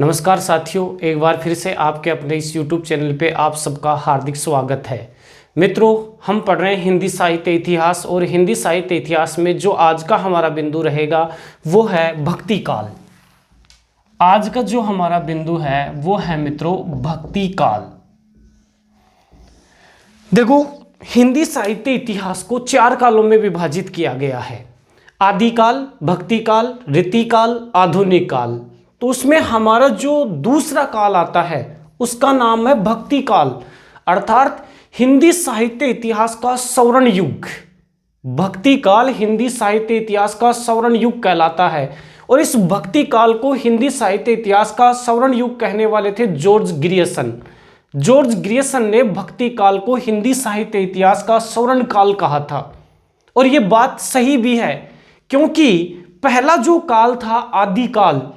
नमस्कार साथियों, एक बार फिर से आपके अपने इस YouTube चैनल पे आप सबका हार्दिक स्वागत है। मित्रों, हम पढ़ रहे हैं हिंदी साहित्य इतिहास और हिंदी साहित्य इतिहास में जो आज का हमारा बिंदु रहेगा वो है भक्ति काल। आज का जो हमारा बिंदु है वो है मित्रों भक्ति काल। देखो, हिंदी साहित्य इतिहास को 4 कालों में विभाजित किया गया है। आदिकाल, भक्ति काल, रीतिकाल, आधुनिक काल। तो उसमें हमारा जो दूसरा काल आता है उसका नाम है भक्ति काल, अर्थात हिंदी साहित्य इतिहास का स्वर्ण युग। भक्ति काल हिंदी साहित्य इतिहास का स्वर्ण युग कहलाता है और इस भक्ति काल को हिंदी साहित्य इतिहास का स्वर्ण युग कहने वाले थे जॉर्ज ग्रियर्सन। जॉर्ज ग्रियर्सन ने भक्ति काल को हिंदी साहित्य इतिहास का स्वर्ण काल कहा था और यह बात सही भी है, क्योंकि पहला जो काल था आदिकाल,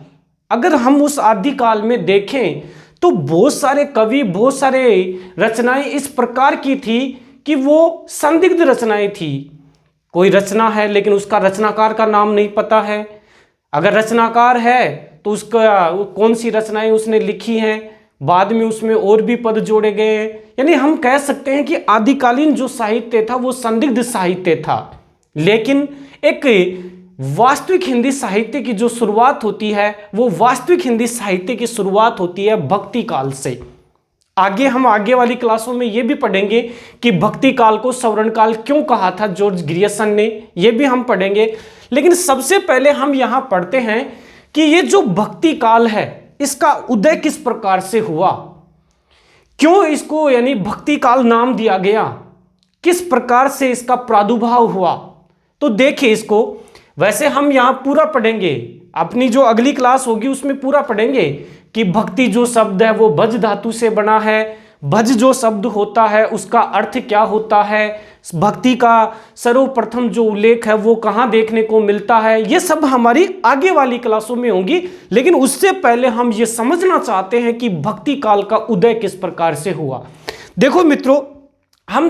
अगर हम उस आदिकाल में देखें तो बहुत सारे कवि, बहुत सारे रचनाएं इस प्रकार की थी कि वो संदिग्ध रचनाएं थी। कोई रचना है लेकिन उसका रचनाकार का नाम नहीं पता है। अगर रचनाकार है तो उसका कौन सी रचनाएं उसने लिखी हैं, बाद में उसमें और भी पद जोड़े गए हैं। यानी हम कह सकते हैं कि आदिकालीन जो साहित्य था वो संदिग्ध साहित्य था। लेकिन एक वास्तविक हिंदी साहित्य की जो शुरुआत होती है वो वास्तविक हिंदी साहित्य की शुरुआत होती है भक्ति काल से। हम आगे वाली क्लासों में ये भी पढ़ेंगे कि भक्ति काल को स्वर्ण काल क्यों कहा था जॉर्ज ग्रियर्सन ने, ये भी हम पढ़ेंगे। लेकिन सबसे पहले हम यहाँ पढ़ते हैं कि ये जो भक्ति काल है इसका उदय किस प्रकार से हुआ, क्यों इसको यानी भक्ति काल नाम दिया गया, किस प्रकार से इसका प्रादुर्भाव हुआ। तो देखिए, इसको वैसे हम यहां पूरा पढ़ेंगे, अपनी जो अगली क्लास होगी उसमें पूरा पढ़ेंगे कि भक्ति जो शब्द है वो भज धातु से बना है। भज जो शब्द होता है उसका अर्थ क्या होता है, भक्ति का सर्वप्रथम जो उल्लेख है वो कहां देखने को मिलता है, ये सब हमारी आगे वाली क्लासों में होंगी। लेकिन उससे पहले हम ये समझना चाहते हैं कि भक्ति काल का उदय किस प्रकार से हुआ। देखो मित्रों, हम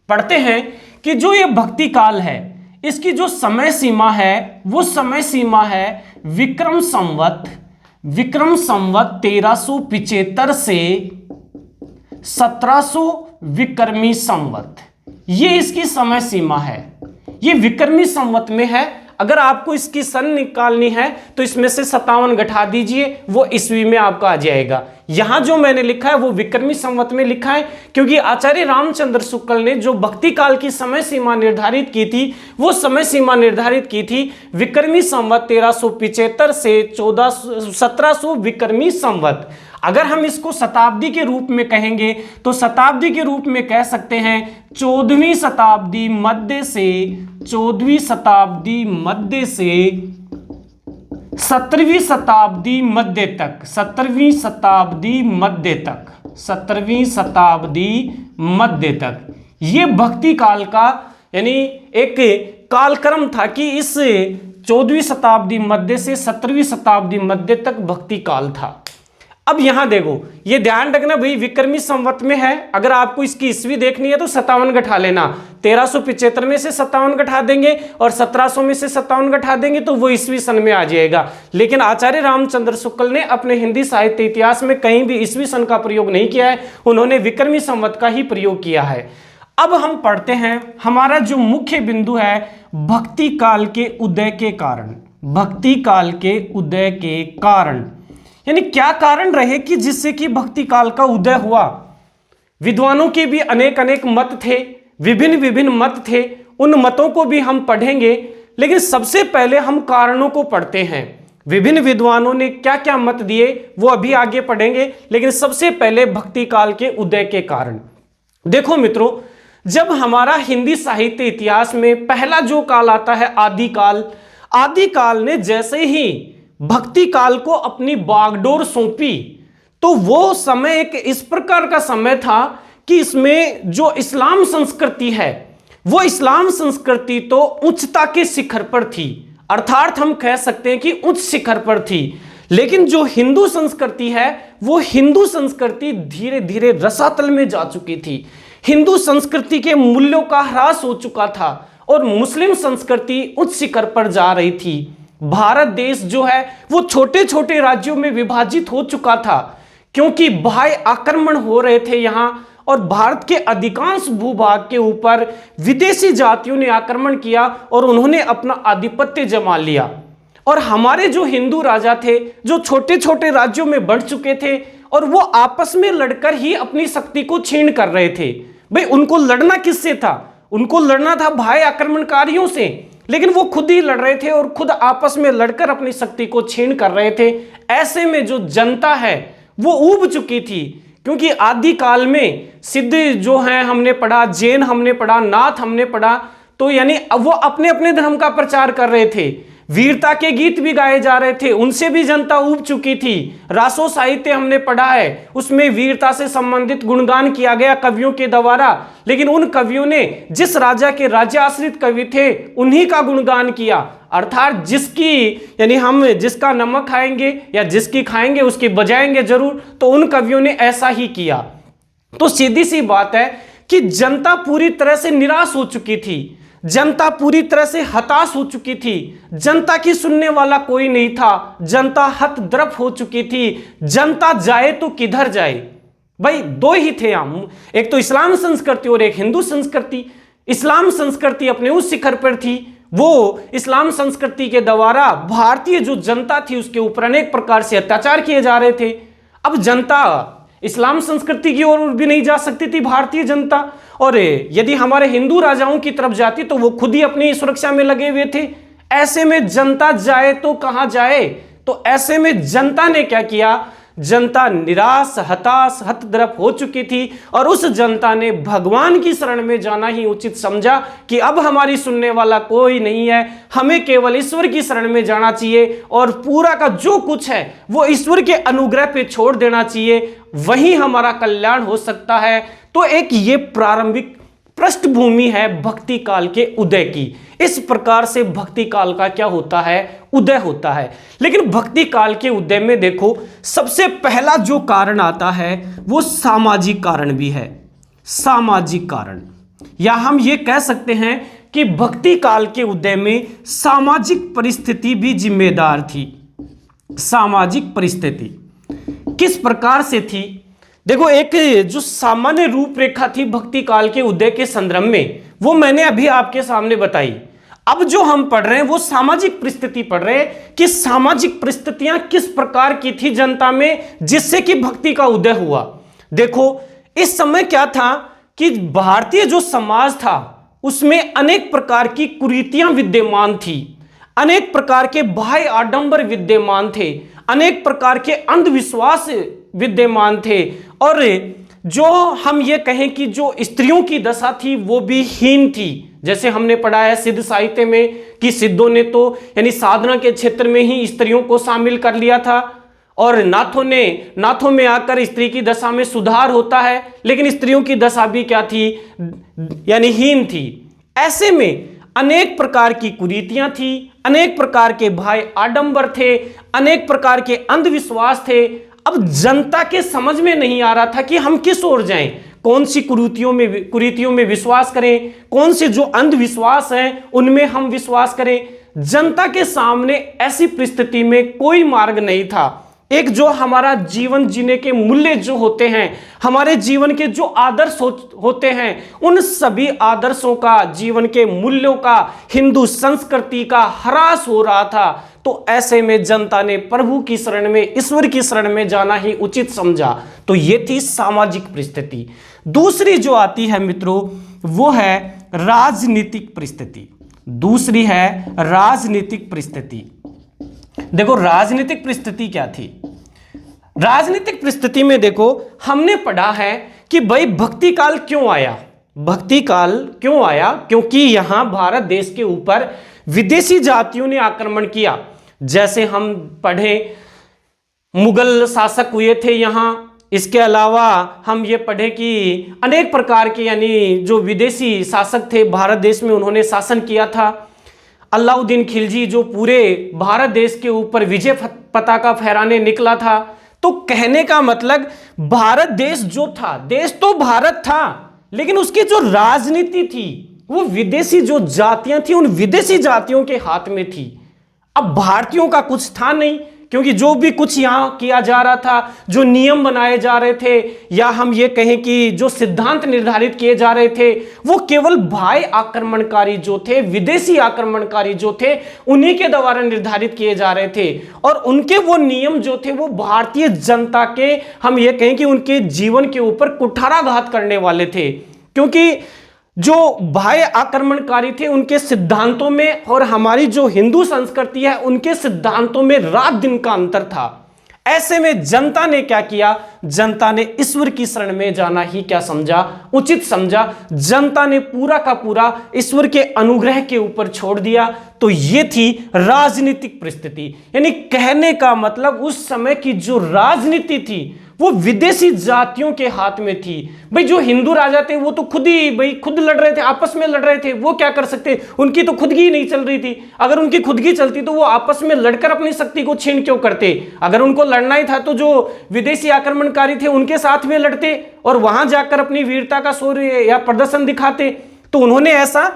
पढ़ते हैं कि जो ये भक्ति काल है इसकी जो समय सीमा है वो समय सीमा है विक्रम संवत 1375 से 1700 विक्रमी संवत, ये इसकी समय सीमा है। ये विक्रमी संवत में है। अगर आपको इसकी सन निकालनी है तो इसमें से 57 घटा दीजिए, वो ईस्वी में आपका आ जाएगा। यहां जो मैंने लिखा है वो विक्रमी संवत में लिखा है, क्योंकि आचार्य रामचंद्र शुक्ल ने जो भक्ति काल की समय सीमा निर्धारित की थी वो समय सीमा निर्धारित की थी विक्रमी संवत 1375 से 1700 विक्रमी संवत। अगर हम इसको शताब्दी के रूप में कहेंगे तो शताब्दी के रूप में कह सकते हैं 14वीं शताब्दी मध्य से 17वीं शताब्दी मध्य तक ये भक्ति काल का यानी एक कालक्रम था कि इस 14वीं शताब्दी मध्य से 17वीं शताब्दी मध्य तक भक्ति काल था। अब यहां देखो, ये ध्यान रखना भाई, विक्रमी संवत में है। अगर आपको इसकी ईस्वी देखनी है तो 57 घटा लेना। 1375 में से 57 घटा देंगे और 1700 में से 57 घटा देंगे तो वो ईस्वी सन में आ जाएगा। लेकिन आचार्य रामचंद्र शुक्ल ने अपने हिंदी साहित्य इतिहास में कहीं भी ईस्वी सन का प्रयोग नहीं किया है, उन्होंने विक्रमी संवत का ही प्रयोग किया है। अब हम पढ़ते हैं, हमारा जो मुख्य बिंदु है भक्ति काल के उदय के कारण। भक्ति काल के उदय के कारण यानी क्या कारण रहे कि जिससे कि भक्ति काल का उदय हुआ। विद्वानों के भी अनेक मत थे, विभिन्न मत थे, उन मतों को भी हम पढ़ेंगे। लेकिन सबसे पहले हम कारणों को पढ़ते हैं। विभिन्न विद्वानों ने क्या क्या मत दिए वो अभी आगे पढ़ेंगे, लेकिन सबसे पहले भक्ति काल के उदय के कारण। देखो मित्रों, जब हमारा हिंदी साहित्य इतिहास में पहला जो काल आता है आदिकाल, आदिकाल ने जैसे ही भक्ति काल को अपनी बागडोर सौंपी तो वो समय एक इस प्रकार का समय था कि इसमें जो इस्लाम संस्कृति है वो इस्लाम संस्कृति तो उच्चता के शिखर पर थी, अर्थात हम कह सकते हैं कि उच्च शिखर पर थी। लेकिन जो हिंदू संस्कृति है वो हिंदू संस्कृति धीरे धीरे रसातल में जा चुकी थी। हिंदू संस्कृति के मूल्यों का ह्रास हो चुका था और मुस्लिम संस्कृति उच्च शिखर पर जा रही थी। भारत देश जो है वो छोटे छोटे राज्यों में विभाजित हो चुका था, क्योंकि बाह्य आक्रमण हो रहे थे यहां, और भारत के अधिकांश भूभाग के ऊपर विदेशी जातियों ने आक्रमण किया और उन्होंने अपना आधिपत्य जमा लिया। और हमारे जो हिंदू राजा थे, जो छोटे छोटे राज्यों में बढ़ चुके थे, और वो आपस में लड़कर ही अपनी शक्ति को क्षीण कर रहे थे। भाई उनको लड़ना किससे था? उनको लड़ना था बाह्य आक्रमणकारियों से, लेकिन वो खुद ही लड़ रहे थे और खुद आपस में लड़कर अपनी शक्ति को क्षीण कर रहे थे। ऐसे में जो जनता है वो ऊब चुकी थी, क्योंकि आदि काल में सिद्ध जो है हमने पढ़ा, जैन हमने पढ़ा, नाथ हमने पढ़ा, तो यानी वो अपने अपने धर्म का प्रचार कर रहे थे। वीरता के गीत भी गाए जा रहे थे, उनसे भी जनता ऊब चुकी थी। रासो साहित्य हमने पढ़ा है, उसमें वीरता से संबंधित गुणगान किया गया कवियों के द्वारा, लेकिन उन कवियों ने जिस राजा के राज्य आश्रित कवि थे उन्हीं का गुणगान किया। अर्थात जिसकी यानी हम जिसका नमक खाएंगे या जिसकी खाएंगे उसकी बजाएंगे जरूर, तो उन कवियों ने ऐसा ही किया। तो सीधी सी बात है कि जनता पूरी तरह से निराश हो चुकी थी, जनता पूरी तरह से हताश हो चुकी थी, जनता की सुनने वाला कोई नहीं था, जनता हतद्रप हो चुकी थी। जनता जाए तो किधर जाए? भाई दो ही थे हम, एक तो इस्लाम संस्कृति और एक हिंदू संस्कृति। इस्लाम संस्कृति अपने उस शिखर पर थी, वो इस्लाम संस्कृति के द्वारा भारतीय जो जनता थी उसके ऊपर अनेक प्रकार से अत्याचार किए जा रहे थे। अब जनता इस्लाम संस्कृति की ओर भी नहीं जा सकती थी भारतीय जनता, और यदि हमारे हिंदू राजाओं की तरफ जाती तो वो खुद ही अपनी सुरक्षा में लगे हुए थे। ऐसे में जनता जाए तो कहां जाए? तो ऐसे में जनता ने क्या किया? जनता निराश, हताश, हतद्रप हो चुकी थी, और उस जनता ने भगवान की शरण में जाना ही उचित समझा कि अब हमारी सुनने वाला कोई नहीं है, हमें केवल ईश्वर की शरण में जाना चाहिए और पूरा का जो कुछ है वो ईश्वर के अनुग्रह पे छोड़ देना चाहिए, वहीं हमारा कल्याण हो सकता है। तो एक ये प्रारंभिक पृष्ठभूमि है भक्ति काल के उदय की। इस प्रकार से भक्ति काल का क्या होता है? उदय होता है। लेकिन भक्ति काल के उदय में देखो सबसे पहला जो कारण आता है वो सामाजिक कारण भी है। सामाजिक कारण, या हम ये कह सकते हैं कि भक्ति काल के उदय में सामाजिक परिस्थिति भी जिम्मेदार थी। सामाजिक परिस्थिति किस प्रकार से थी? देखो एक जो सामान्य रूपरेखा थी भक्ति काल के उदय के संदर्भ में वो मैंने अभी आपके सामने बताई। अब जो हम पढ़ रहे हैं वो सामाजिक परिस्थिति पढ़ रहे हैं कि सामाजिक परिस्थितियां किस प्रकार की थी जनता में जिससे कि भक्ति का उदय हुआ। देखो इस समय क्या था कि भारतीय जो समाज था उसमें अनेक प्रकार की कुरीतियां विद्यमान थी, अनेक प्रकार के बाह्य आडंबर विद्यमान थे, अनेक प्रकार के अंधविश्वास विद्यमान थे, और जो हम ये कहें कि जो स्त्रियों की दशा थी वो भी हीन थी। जैसे हमने पढ़ा है सिद्ध साहित्य में कि सिद्धों ने तो यानी साधना के क्षेत्र में ही स्त्रियों को शामिल कर लिया था, और नाथों में आकर स्त्री की दशा में सुधार होता है, लेकिन स्त्रियों की दशा भी क्या थी? यानी हीन थी। ऐसे में अनेक प्रकार की कुरीतियां थी, अनेक प्रकार के बाह्य आडंबर थे, अनेक प्रकार के अंधविश्वास थे। अब जनता के समझ में नहीं आ रहा था कि हम किस ओर जाएं, कौन सी कुरीतियों में विश्वास करें, कौन से जो अंधविश्वास हैं उनमें हम विश्वास करें। जनता के सामने ऐसी परिस्थिति में कोई मार्ग नहीं था। एक जो हमारा जीवन जीने के मूल्य जो होते हैं, हमारे जीवन के जो आदर्श होते हैं, उन सभी आदर्शों का, जीवन के मूल्यों का, हिंदू संस्कृति का ह्रास हो रहा था। तो ऐसे में जनता ने प्रभु की शरण में, ईश्वर की शरण में जाना ही उचित समझा। तो ये थी सामाजिक परिस्थिति। दूसरी जो आती है मित्रों वो है राजनीतिक परिस्थिति। दूसरी है राजनीतिक परिस्थिति। देखो राजनीतिक परिस्थिति क्या थी? राजनीतिक परिस्थिति में देखो हमने पढ़ा है कि भाई भक्ति काल क्यों आया? भक्ति काल क्यों आया? क्योंकि यहां भारत देश के ऊपर विदेशी जातियों ने आक्रमण किया। जैसे हम पढ़े मुगल शासक हुए थे यहां, इसके अलावा हम ये पढ़े कि अनेक प्रकार के यानी जो विदेशी शासक थे भारत देश में उन्होंने शासन किया था। अलाउद्दीन खिलजी जो पूरे भारत देश के ऊपर विजय पताका फहराने निकला था। तो कहने का मतलब भारत देश जो था, देश तो भारत था, लेकिन उसकी जो राजनीति थी वो विदेशी जो जातियां थी उन विदेशी जातियों के हाथ में थी। अब भारतीयों का कुछ था नहीं, क्योंकि जो भी कुछ यहां किया जा रहा था, जो नियम बनाए जा रहे थे, या हम ये कहें कि जो सिद्धांत निर्धारित किए जा रहे थे, वो केवल बाह्य आक्रमणकारी जो थे, विदेशी आक्रमणकारी जो थे, उन्हीं के द्वारा निर्धारित किए जा रहे थे। और उनके वो नियम जो थे वो भारतीय जनता के, हम ये कहें कि उनके जीवन के ऊपर कुठाराघात करने वाले थे। क्योंकि जो बाह्य आक्रमणकारी थे उनके सिद्धांतों में और हमारी जो हिंदू संस्कृति है उनके सिद्धांतों में रात दिन का अंतर था। ऐसे में जनता ने क्या किया, जनता ने ईश्वर की शरण में जाना ही क्या समझा, उचित समझा। जनता ने पूरा का पूरा ईश्वर के अनुग्रह के ऊपर छोड़ दिया। तो ये थी राजनीतिक परिस्थिति। यानी कहने का मतलब उस समय की जो राजनीति थी वो विदेशी जातियों के हाथ में थी। भाई जो हिंदू राजा थे वो तो खुद लड़ रहे थे, आपस में लड़ रहे थे, वो क्या कर सकते, उनकी तो खुदगी नहीं चल रही थी। अगर उनकी खुदगी चलती तो वो आपस में लड़कर अपनी शक्ति को छीन क्यों करते। अगर उनको लड़ना ही था तो जो विदेशी आक्रमणकारी थे उनके साथ में लड़ते और वहां जाकर अपनी वीरता का शौर्य या प्रदर्शन दिखाते। तो उन्होंने ऐसा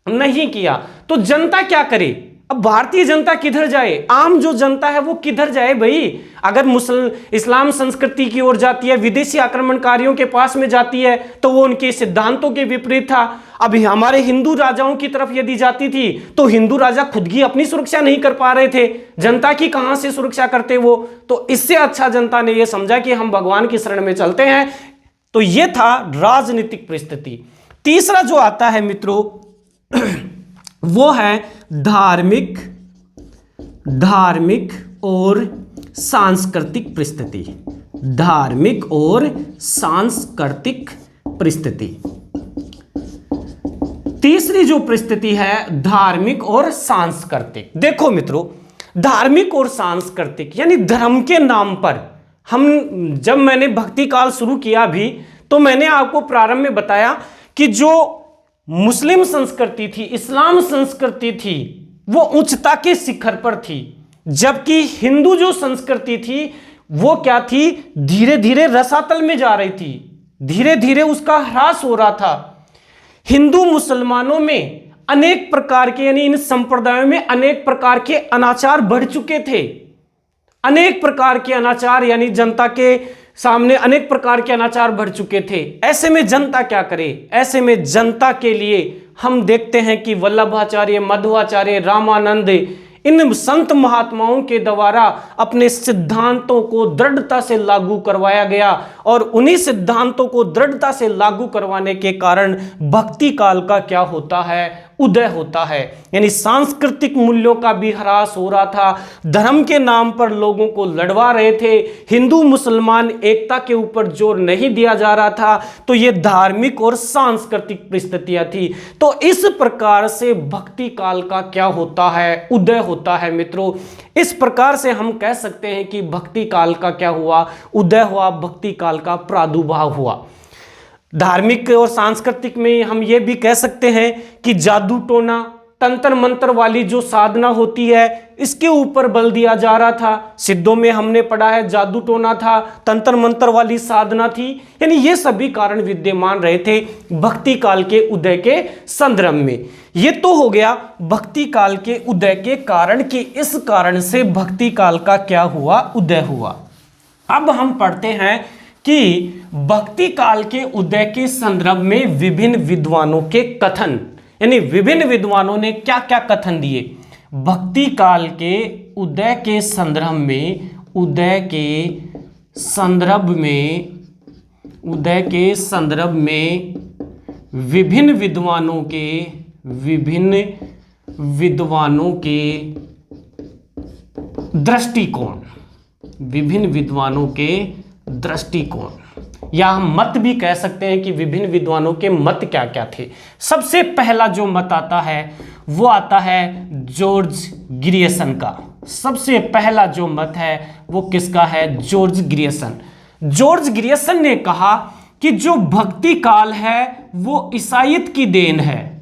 नहीं किया। तो जनता क्या करे, अब भारतीय जनता किधर जाए, आम जो जनता है वो किधर जाए भाई। अगर इस्लाम संस्कृति की ओर जाती है, विदेशी आक्रमणकारियों के पास में जाती है, तो वो उनके सिद्धांतों के विपरीत था। अभी हमारे हिंदू राजाओं की तरफ यदि जाती थी तो हिंदू राजा खुद की अपनी सुरक्षा नहीं कर पा रहे थे, जनता की कहां से सुरक्षा करते वो। तो इससे अच्छा जनता ने यह समझा कि हम भगवान की शरण में चलते हैं। तो यह था राजनीतिक परिस्थिति। तीसरा जो आता है मित्रों वो है धार्मिक और सांस्कृतिक परिस्थिति। धार्मिक और सांस्कृतिक परिस्थिति। तीसरी जो परिस्थिति है धार्मिक और सांस्कृतिक। देखो मित्रों, धार्मिक और सांस्कृतिक यानी धर्म के नाम पर जब मैंने भक्ति काल शुरू किया भी तो मैंने आपको प्रारंभ में बताया कि जो मुस्लिम संस्कृति थी, इस्लाम संस्कृति थी, वो उच्चता के शिखर पर थी, जबकि हिंदू जो संस्कृति थी वो क्या थी, धीरे धीरे रसातल में जा रही थी, धीरे धीरे उसका ह्रास हो रहा था। हिंदू मुसलमानों में अनेक प्रकार के यानी इन संप्रदायों में अनेक प्रकार के अनाचार बढ़ चुके थे। अनेक प्रकार के अनाचार यानी जनता के सामने अनेक प्रकार के अनाचार बढ़ चुके थे। ऐसे में जनता क्या करे, ऐसे में जनता के लिए हम देखते हैं कि वल्लभाचार्य, मध्वाचार्य, रामानंद, इन संत महात्माओं के द्वारा अपने सिद्धांतों को दृढ़ता से लागू करवाया गया और उन्हीं सिद्धांतों को दृढ़ता से लागू करवाने के कारण भक्ति काल का क्या होता है, उदय होता है। यानी सांस्कृतिक मूल्यों का भी ह्रास हो रहा था, धर्म के नाम पर लोगों को लड़वा रहे थे, हिंदू मुसलमान एकता के ऊपर जोर नहीं दिया जा रहा था। तो ये धार्मिक और सांस्कृतिक परिस्थितियां थी। तो इस प्रकार से भक्ति काल का क्या होता है, उदय होता है मित्रों। इस प्रकार से हम कह सकते हैं कि भक्ति काल का क्या हुआ, उदय हुआ, भक्ति काल का प्रादुर्भाव हुआ। धार्मिक और सांस्कृतिक में हम ये भी कह सकते हैं कि जादू टोना, तंत्र मंत्र वाली जो साधना होती है इसके ऊपर बल दिया जा रहा था। सिद्धों में हमने पढ़ा है जादू टोना था, तंत्र मंत्र वाली साधना थी। यानी ये सभी कारण विद्यमान रहे थे भक्ति काल के उदय के संदर्भ में। ये तो हो गया भक्ति काल के उदय के कारण कि इस कारण से भक्ति काल का क्या हुआ, उदय हुआ। अब हम पढ़ते हैं कि भक्ति काल के उदय के संदर्भ में विभिन्न विद्वानों के कथन, यानी विभिन्न विद्वानों ने क्या क्या कथन दिए। भक्ति काल के उदय के संदर्भ में, उदय के संदर्भ में विभिन्न विद्वानों के दृष्टिकोण, विभिन्न विद्वानों के दृष्टिकोण या हम मत भी कह सकते हैं कि विभिन्न विद्वानों के मत क्या क्या थे। सबसे पहला जो मत आता है वो आता है जॉर्ज ग्रियर्सन का। सबसे पहला जो मत है वो किसका है, जॉर्ज ग्रियर्सन। जॉर्ज ग्रियर्सन ने कहा कि जो भक्ति काल है वो ईसाईयत की देन है।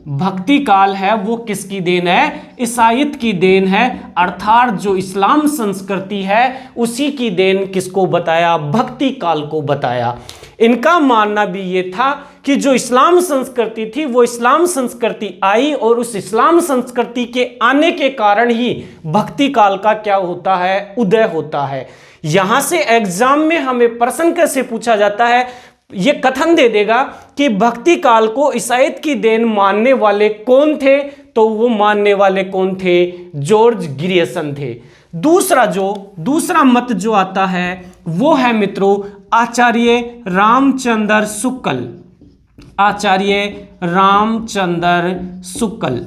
भक्ति काल है वो किसकी देन है, ईसाईयत की देन है, अर्थात जो इस्लाम संस्कृति है उसी की देन किसको बताया, भक्ति काल को बताया। इनका मानना भी ये था कि जो इस्लाम संस्कृति थी वो इस्लाम संस्कृति आई और उस इस्लाम संस्कृति के आने के कारण ही भक्ति काल का क्या होता है, उदय होता है। यहां से एग्जाम में हमें प्रश्न कैसे पूछा जाता है, ये कथन दे देगा कि भक्ति काल को ईसाईयत की देन मानने वाले कौन थे, तो वो मानने वाले कौन थे, जॉर्ज ग्रियर्सन थे। दूसरा मत जो आता है वो है मित्रों आचार्य रामचंद्र शुक्ल। आचार्य रामचंद्र शुक्ल,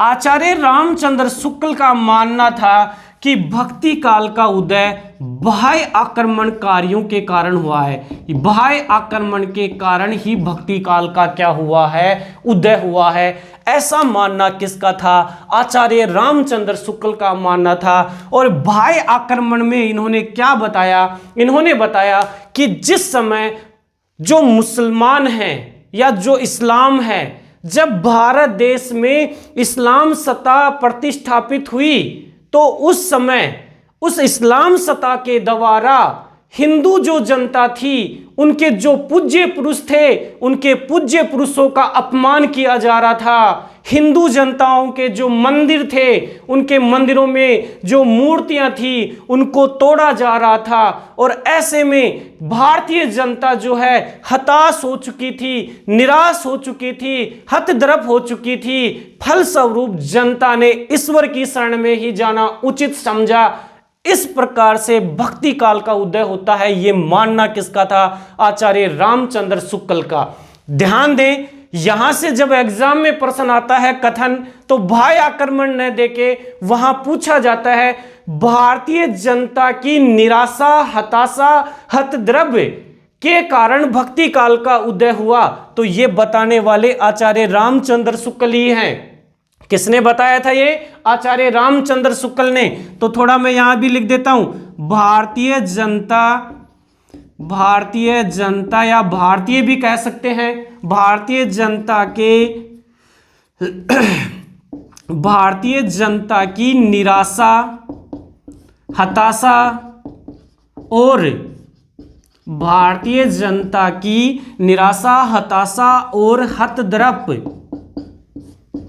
आचार्य रामचंद्र शुक्ल का मानना था कि भक्ति काल का उदय बाह्य आक्रमणकारियों के कारण हुआ है। बाह्य आक्रमण के कारण ही भक्ति काल का क्या हुआ है, उदय हुआ है। ऐसा मानना किसका था, आचार्य रामचंद्र शुक्ल का मानना था। और बाह्य आक्रमण में इन्होंने क्या बताया, इन्होंने बताया कि जिस समय जो मुसलमान हैं या जो इस्लाम है, जब भारत देश में इस्लाम सत्ता प्रतिष्ठापित हुई तो उस समय उस इस्लाम सत्ता के द्वारा हिंदू जो जनता थी, उनके जो पूज्य पुरुष थे, उनके पूज्य पुरुषों का अपमान किया जा रहा था। हिंदू जनताओं के जो मंदिर थे, उनके मंदिरों में जो मूर्तियां थी उनको तोड़ा जा रहा था। और ऐसे में भारतीय जनता जो है हताश हो चुकी थी, निराश हो चुकी थी, हतद्रप हो चुकी थी। फलस्वरूप जनता ने ईश्वर की शरण में ही जाना उचित समझा। इस प्रकार से भक्ति काल का उदय होता है, ये मानना किसका था, आचार्य रामचंद्र शुक्ल का। ध्यान दें, यहां से जब एग्जाम में प्रश्न आता है कथन, तो बाह्य आक्रमण न देके वहां पूछा जाता है भारतीय जनता की निराशा, हताशा, हतद्रव्य के कारण भक्ति काल का उदय हुआ, तो ये बताने वाले आचार्य रामचंद्र शुक्ल ही हैं। किसने बताया था ये, आचार्य रामचंद्र शुक्ल ने। तो थोड़ा मैं यहां भी लिख देता हूं, भारतीय जनता या भारतीय भी कह सकते हैं, भारतीय जनता की निराशा, हताशा और भारतीय जनता की निराशा, हताशा और हतद्रप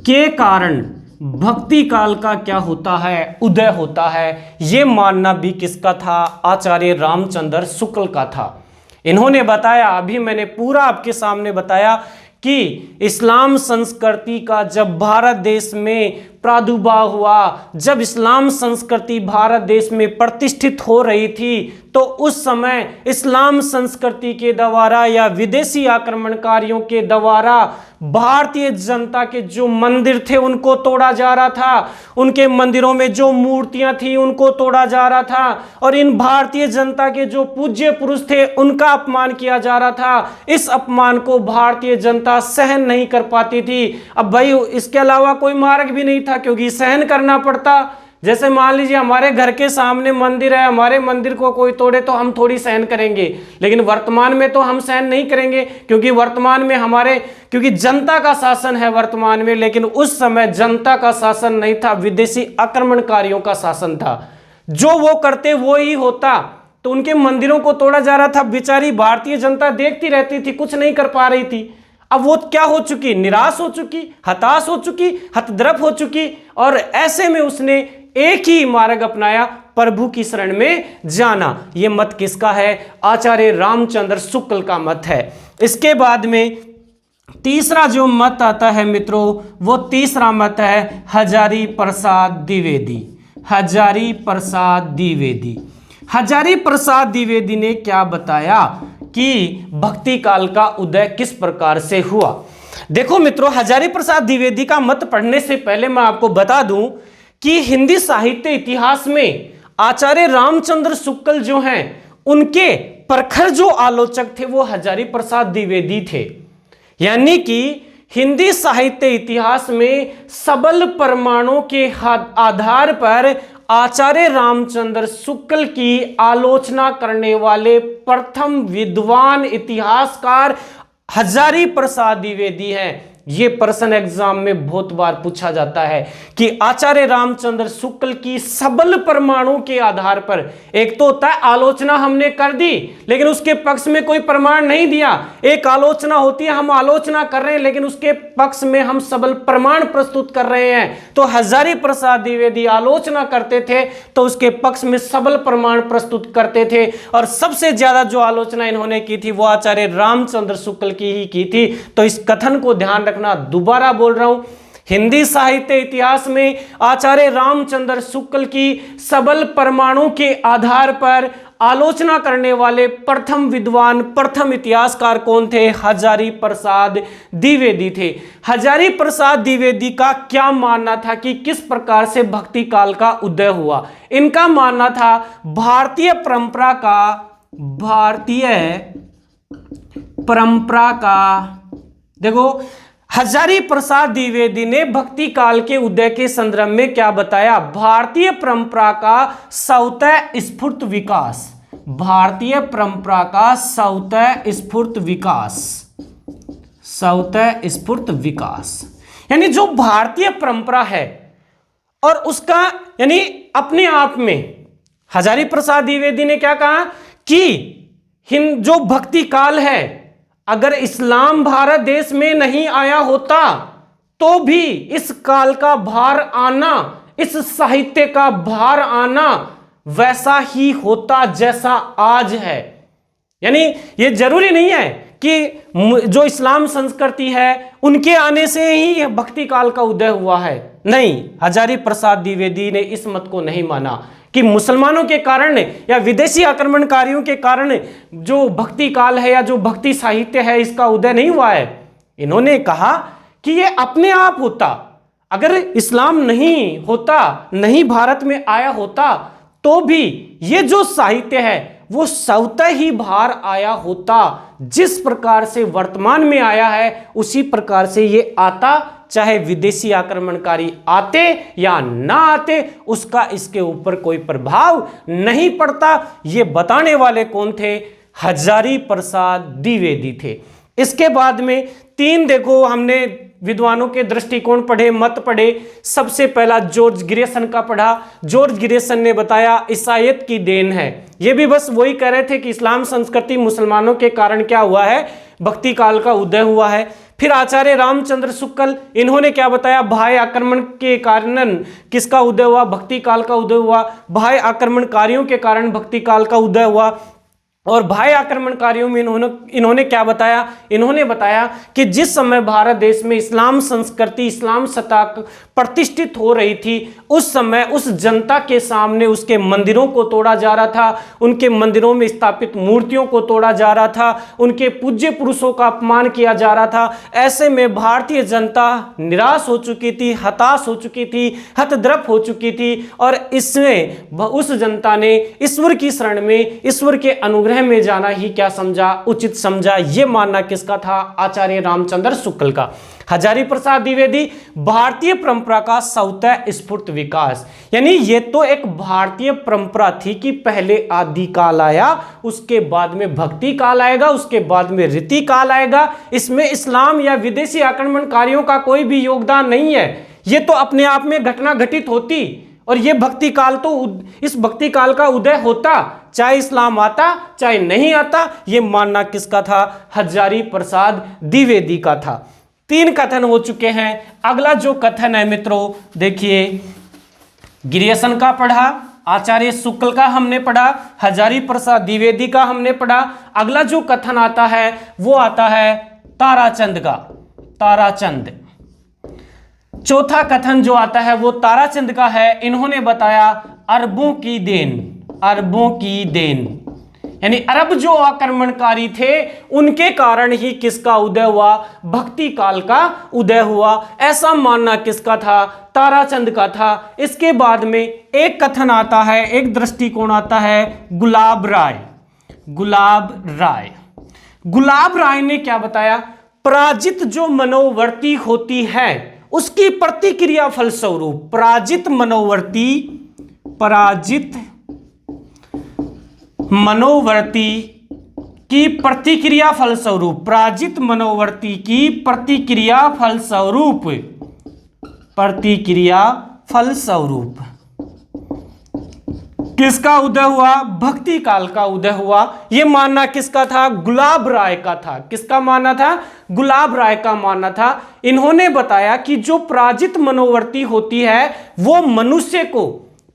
के कारण भक्ति काल का क्या होता है, उदय होता है। यह मानना भी किसका था, आचार्य रामचंद्र शुक्ल का था। इन्होंने बताया, अभी मैंने पूरा आपके सामने बताया कि इस्लाम संस्कृति का जब भारत देश में प्रादुर्भाव हुआ, जब इस्लाम संस्कृति भारत देश में प्रतिष्ठित हो रही थी, तो उस समय इस्लाम संस्कृति के द्वारा या विदेशी आक्रमणकारियों के द्वारा भारतीय जनता के जो मंदिर थे उनको तोड़ा जा रहा था, उनके मंदिरों में जो मूर्तियां थी उनको तोड़ा जा रहा था, और इन भारतीय जनता के जो पूज्य पुरुष थे उनका अपमान किया जा रहा था। इस अपमान को भारतीय जनता सहन नहीं कर पाती थी। अब भाई इसके अलावा कोई मार्ग भी नहीं था, क्योंकि सहन करना पड़ता। जैसे मान लीजिए हमारे घर के सामने मंदिर है, हमारे मंदिर को कोई तोड़े तो हम थोड़ी सहन करेंगे, लेकिन वर्तमान में तो हम सहन नहीं करेंगे, क्योंकि वर्तमान में क्योंकि जनता का शासन है वर्तमान में, लेकिन उस समय जनता का शासन नहीं था, विदेशी आक्रमणकारियों का शासन था। जो वो करते वो ही होता। तो उनके मंदिरों को तोड़ा जा रहा था, बेचारी भारतीय जनता देखती रहती थी, कुछ नहीं कर पा रही थी। अब वो क्या हो चुकी, निराश हो चुकी, हताश हो चुकी, हतद्रप हो चुकी, और ऐसे में उसने एक ही मार्ग अपनाया, प्रभु की शरण में जाना। यह मत किसका है, आचार्य रामचंद्र शुक्ल का मत है। इसके बाद में तीसरा जो मत आता है मित्रों, वो तीसरा मत है हजारी प्रसाद द्विवेदी। हजारी प्रसाद द्विवेदी, हजारी प्रसाद द्विवेदी ने क्या बताया कि भक्ति काल का उदय किस प्रकार से हुआ। देखो मित्रों, हजारी प्रसाद द्विवेदी का मत पढ़ने से पहले मैं आपको बता दूं कि हिंदी साहित्य इतिहास में आचार्य रामचंद्र शुक्ल जो हैं, उनके प्रखर जो आलोचक थे वो हजारी प्रसाद द्विवेदी थे। यानी कि हिंदी साहित्य इतिहास में सबल प्रमाणों के आधार पर आचार्य रामचंद्र शुक्ल की आलोचना करने वाले प्रथम विद्वान इतिहासकार हजारी प्रसाद द्विवेदी हैं। ये प्रश्न एग्जाम में बहुत बार पूछा जाता है कि आचार्य रामचंद्र शुक्ल की सबल प्रमाणों के आधार पर, एक तो होता है आलोचना हमने कर दी लेकिन उसके पक्ष में कोई प्रमाण नहीं दिया, एक आलोचना होती है हम आलोचना कर रहे हैं लेकिन उसके पक्ष में हम सबल प्रमाण प्रस्तुत कर रहे हैं। तो हजारी प्रसाद द्विवेदी आलोचना करते थे तो उसके पक्ष में सबल प्रमाण प्रस्तुत करते थे, और सबसे ज्यादा जो आलोचना इन्होंने की थी वो आचार्य रामचंद्र शुक्ल की ही की थी। तो इस कथन को ध्यान रखना, दोबारा बोल रहा हूं, हिंदी साहित्य इतिहास में आचार्य रामचंद्र शुक्ल की सबल प्रमाणों के आधार पर आलोचना करने वाले प्रथम विद्वान, प्रथम इतिहासकार कौन थे? हजारी प्रसाद द्विवेदी थे। हजारी प्रसाद द्विवेदी का क्या मानना था कि किस प्रकार से भक्ति काल का उदय हुआ? इनका मानना था भारतीय परंपरा का, देखो हजारी प्रसाद द्विवेदी ने भक्ति काल के उदय के संदर्भ में क्या बताया? भारतीय परंपरा का स्वतः स्फूर्त विकास, भारतीय परंपरा का स्वतः स्फूर्त विकास, स्वतः स्फूर्त विकास, यानी जो भारतीय परंपरा है और उसका यानी अपने आप में हजारी प्रसाद द्विवेदी ने क्या कहा कि जो भक्ति काल है, अगर इस्लाम भारत देश में नहीं आया होता तो भी इस काल का भार आना, इस साहित्य का भार आना वैसा ही होता जैसा आज है। यानी ये जरूरी नहीं है कि जो इस्लाम संस्कृति है उनके आने से ही भक्ति काल का उदय हुआ है, नहीं, हजारी प्रसाद द्विवेदी ने इस मत को नहीं माना कि मुसलमानों के कारण या विदेशी आक्रमणकारियों के कारण जो भक्ति काल है या जो भक्ति साहित्य है इसका उदय नहीं हुआ है। इन्होंने कहा कि ये अपने आप होता, अगर इस्लाम नहीं होता, नहीं भारत में आया होता तो भी ये जो साहित्य है वो स्वतः ही बाहर आया होता, जिस प्रकार से वर्तमान में आया है उसी प्रकार से ये आता, चाहे विदेशी आक्रमणकारी आते या ना आते उसका इसके ऊपर कोई प्रभाव नहीं पड़ता। ये बताने वाले कौन थे? हजारी प्रसाद द्विवेदी थे। इसके बाद में तीन देखो हमने विद्वानों के दृष्टिकोण पढ़े, मत पढ़े। सबसे पहला जॉर्ज ग्रेसन का पढ़ा। जॉर्ज ग्रेसन ने बताया ईसाईयत की देन है। ये भी बस वही कह रहे थे कि इस्लाम संस्कृति मुसलमानों के कारण क्या हुआ है, भक्ति काल का उदय हुआ है। फिर आचार्य रामचंद्र शुक्ल, इन्होंने क्या बताया, बाह्य आक्रमण के कारण किसका उदय हुआ, भक्ति काल का उदय हुआ। बाह्य आक्रमणकारियों के कारण भक्ति काल का उदय हुआ। और बाह्य आक्रमणकारियों में इन्होंने क्या बताया, इन्होंने बताया कि जिस समय भारत देश में इस्लाम संस्कृति, इस्लाम सत्ता प्रतिष्ठित हो रही थी, उस समय उस जनता के सामने उसके मंदिरों को तोड़ा जा रहा था, उनके मंदिरों में स्थापित मूर्तियों को तोड़ा जा रहा था, उनके पूज्य पुरुषों का अपमान किया जा रहा था। ऐसे में भारतीय जनता निराश हो चुकी थी, हताश हो चुकी थी, हतद्रप हो चुकी थी। और इसमें उस जनता ने ईश्वर की शरण में, ईश्वर के अनुग्रह में जाना ही क्या समझा, उचित समझा। यह मानना किसका था? आचार्य रामचंद्र शुक्ल का। हजारी प्रसाद द्विवेदी, भारतीय परंपरा का स्वतः स्फूर्त विकास, यानी ये तो एक भारतीय परंपरा थी कि पहले आदि काल आया, उसके बाद में भक्ति काल आएगा, उसके बाद में रीति काल आएगा। इसमें इस्लाम या विदेशी आक्रमणकारियों का कोई भी योगदान नहीं है। ये तो अपने आप में घटना घटित होती और ये भक्ति काल तो इस भक्ति काल का उदय होता, चाहे इस्लाम आता चाहे नहीं आता। ये मानना किसका था? हजारी प्रसाद द्विवेदी का था। 3 कथन हो चुके हैं। अगला जो कथन है मित्रों, देखिए, ग्रेसन का पढ़ा, आचार्य शुक्ल का हमने पढ़ा, हजारी प्रसाद द्विवेदी का हमने पढ़ा। अगला जो कथन आता है वो आता है ताराचंद का, ताराचंद। चौथा कथन जो आता है वो ताराचंद का है। इन्होंने बताया अरबों की देन, अरबों की देन, यानी अरब जो आक्रमणकारी थे उनके कारण ही किसका उदय हुआ? भक्ति काल का उदय हुआ। ऐसा मानना किसका था? ताराचंद का था। इसके बाद में एक कथन आता है, एक दृष्टिकोण आता है गुलाब राय, गुलाब राय। गुलाब राय ने क्या बताया? पराजित जो मनोवृत्ति होती है उसकी प्रतिक्रिया फलस्वरूप, पराजित मनोवृत्ति, पराजित मनोवृत्ति की प्रतिक्रिया फलस्वरूप, पराजित मनोवर्ती की प्रतिक्रिया फलस्वरूप, प्रतिक्रिया फलस्वरूप किसका उदय हुआ? भक्ति काल का उदय हुआ। यह मानना किसका था? गुलाब राय का था। किसका मानना था? गुलाब राय का मानना था। इन्होंने बताया कि जो पराजित मनोवर्ती होती है वो मनुष्य को,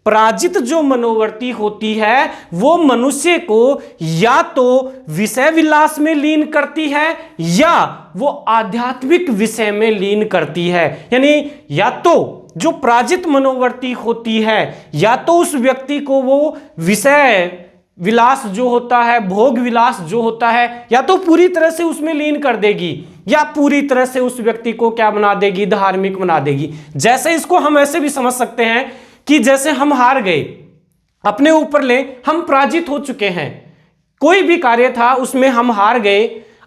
पराजित जो मनोवर्ती होती है वो मनुष्य को या तो विषय विलास में लीन करती है या वो आध्यात्मिक विषय में लीन करती है। यानी या तो जो पराजित मनोवर्ती होती है या तो उस व्यक्ति को वो विषय विलास जो होता है, भोग विलास जो होता है, या तो पूरी तरह से उसमें लीन कर देगी या पूरी तरह से उस व्यक्ति को क्या बना देगी? धार्मिक बना देगी। जैसे इसको हम ऐसे भी समझ सकते हैं कि जैसे हम हार गए, अपने ऊपर ले, हम पराजित हो चुके हैं, कोई भी कार्य था उसमें हम हार गए।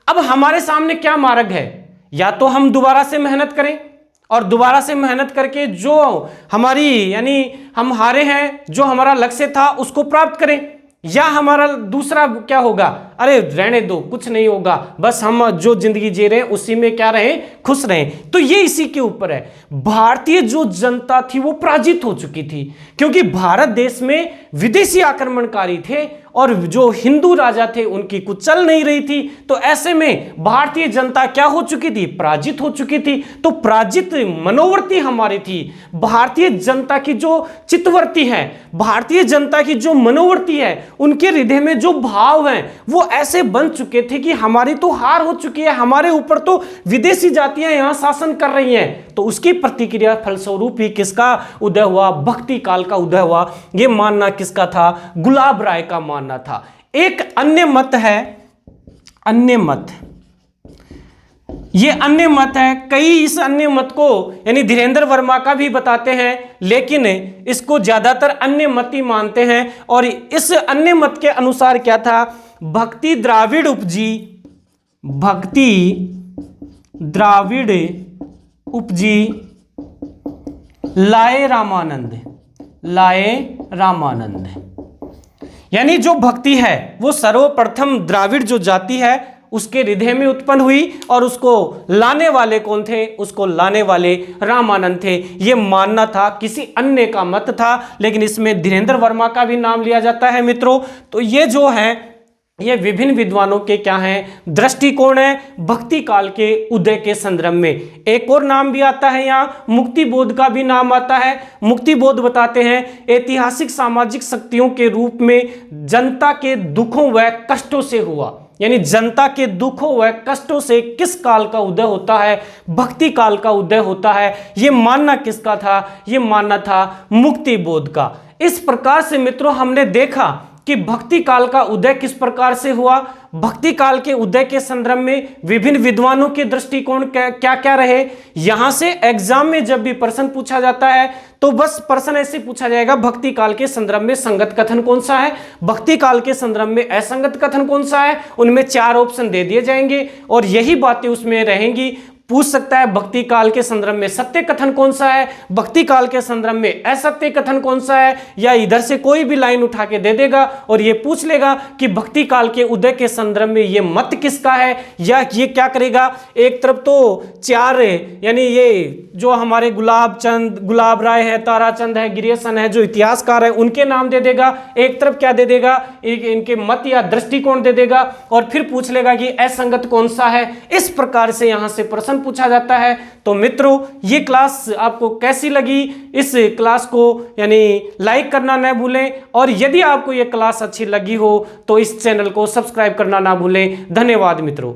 अब हमारे सामने क्या मार्ग है? या तो हम दोबारा से मेहनत करें और दोबारा से मेहनत करके जो हमारी, यानी हम हारे हैं, जो हमारा लक्ष्य था उसको प्राप्त करें, या हमारा दूसरा क्या होगा? अरे रहने दो, कुछ नहीं होगा, बस हम जो जिंदगी जी रहे हैं उसी में क्या रहें? खुश रहें। तो ये इसी के ऊपर है। भारतीय जो जनता थी वो पराजित हो चुकी थी, क्योंकि भारत देश में विदेशी आक्रमणकारी थे और जो हिंदू राजा थे उनकी कुछ चल नहीं रही थी। तो ऐसे में भारतीय जनता क्या हो चुकी थी? पराजित हो चुकी थी। तो पराजित मनोवर्ती हमारी थी। भारतीय जनता की जो चित्तवर्ती है, भारतीय जनता की जो मनोवर्ती है, उनके हृदय में जो भाव हैं वो ऐसे बन चुके थे कि हमारी तो हार हो चुकी है, हमारे ऊपर तो विदेशी जातियां यहां शासन कर रही हैं। तो उसकी प्रतिक्रिया फलस्वरूप ही किसका उदय हुआ? भक्ति काल का उदय हुआ। यह मानना किसका था? गुलाब राय का मानना था। एक अन्य मत है, अन्य मत, ये अन्य मत है। कई इस अन्य मत को यानी धीरेन्द्र वर्मा का भी बताते हैं, लेकिन इसको ज्यादातर अन्य मत ही मानते हैं। और इस अन्य मत के अनुसार क्या था? भक्ति द्राविड़ उपजी, भक्ति द्राविड़ उपजी लाए रामानंद, लाए रामानंद। यानी जो भक्ति है वो सर्वप्रथम द्राविड़ जो जाति है उसके हृदय में उत्पन्न हुई और उसको लाने वाले कौन थे? उसको लाने वाले रामानंद थे। यह मानना था, किसी अन्य का मत था, लेकिन इसमें धीरेन्द्र वर्मा का भी नाम लिया जाता है मित्रों। तो ये जो है ये विभिन्न विद्वानों के क्या हैं? दृष्टिकोण है भक्ति काल के उदय के संदर्भ में। एक और नाम भी आता है यहाँ, मुक्ति बोध का भी नाम आता है। मुक्ति बोध बताते हैं ऐतिहासिक सामाजिक शक्तियों के रूप में जनता के दुखों व कष्टों से हुआ। यानी जनता के दुखों व कष्टों से किस काल का उदय होता है? भक्ति काल का उदय होता है। ये मानना किसका था? ये मानना था मुक्ति बोध का। इस प्रकार से मित्रों हमने देखा कि भक्ति काल का उदय किस प्रकार से हुआ। भक्ति काल के उदय के संदर्भ में विभिन्न विद्वानों के दृष्टिकोण क्या क्या रहे। यहां से एग्जाम में जब भी प्रश्न पूछा जाता है तो बस प्रश्न ऐसे पूछा जाएगा, भक्ति काल के संदर्भ में संगत कथन कौन सा है, भक्ति काल के संदर्भ में असंगत कथन कौन सा है। उनमें 4 ऑप्शन दे दिए जाएंगे और यही बातें उसमें रहेंगी। पूछ सकता है भक्ति काल के संदर्भ में सत्य कथन कौन सा है, भक्ति काल के संदर्भ में असत्य कथन कौन सा है, या इधर से कोई भी लाइन उठा के दे देगा और ये पूछ लेगा कि भक्ति काल के उदय के संदर्भ में ये मत किसका है। या ये क्या करेगा, एक तरफ तो 4 यानी ये जो हमारे गुलाब राय है, ताराचंद है, गिरियसन है, जो इतिहासकार है उनके नाम दे देगा। एक तरफ क्या दे देगा, इनके मत या दृष्टिकोण दे देगा और फिर पूछ लेगा कि असंगत कौन सा है। इस प्रकार से यहां से प्रश्न पूछा जाता है। तो मित्रों ये क्लास आपको कैसी लगी? इस क्लास को यानी लाइक करना न भूलें और यदि आपको ये क्लास अच्छी लगी हो तो इस चैनल को सब्सक्राइब करना ना भूलें। धन्यवाद मित्रों।